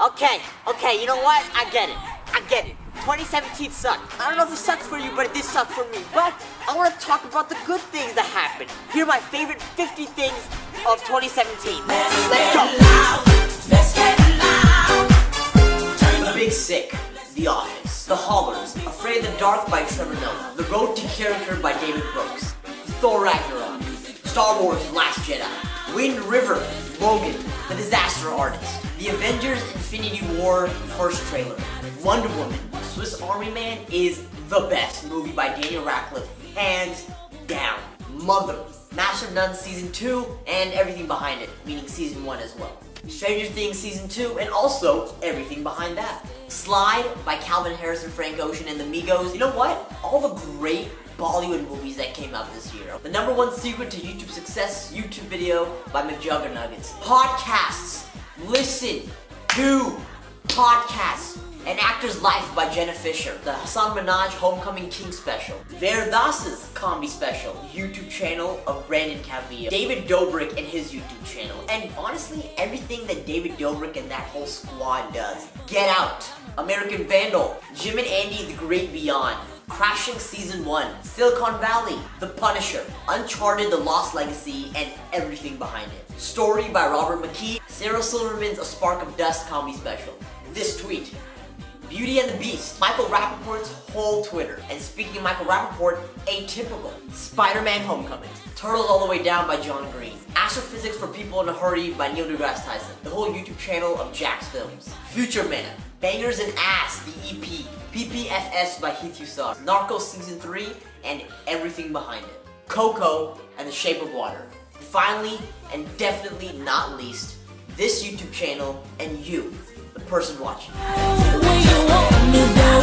Okay, you know what? I get it. 2017 sucked. I don't know if it sucks for you, but it did suck for me. But I want to talk about the good things that happened. Here are my favorite 50 things of 2017. Let's go. Let's get loud. The Big Sick, The Office, The Haulers, Afraid of the Dark by Trevor Noah, The Road to Character by David Brooks, Thor Ragnarok, Star Wars Last Jedi, Wind River, Logan, The Disaster Artist, The Avengers Infinity War first trailer, Wonder Woman, Swiss Army Man is the best movie by Daniel Radcliffe, hands down. Mother, Master of None Season 2, and everything behind it, meaning Season 1 as well. Stranger Things Season 2, and also everything behind that. Slide by Calvin Harris and Frank Ocean and the Migos. You know what? All the great Bollywood movies that came out this year. The #1 secret to YouTube success YouTube video by McJuggernuggets. Podcasts. Listen to podcasts. An Actor's Life by Jenna Fisher. The Hassan Minaj Homecoming King special. Veerdas's comedy special. YouTube channel of Brandon Cavilla. David Dobrik and his YouTube channel. And honestly, everything that David Dobrik and that whole squad does. Get Out. American Vandal. Jim and Andy The Great Beyond. Crashing Season 1. Silicon Valley. The Punisher. Uncharted The Lost Legacy and everything behind it. Story by Robert McKee. Sarah Silverman's A Spark of Dust comedy special. This tweet. Beauty and the Beast, Michael Rappaport's whole Twitter. And speaking of Michael Rappaport, Atypical, Spider-Man Homecoming, Turtles All the Way Down by John Green, Astrophysics for People in a Hurry by Neil deGrasse Tyson, the whole YouTube channel of Jack's Films, Future Man, Bangers and Ass, the EP, PPFS by Heath Usar, Narcos Season 3, and everything behind it, Coco and The Shape of Water. Finally, and definitely not least, this YouTube channel and you, the person watching. Where you want me, go.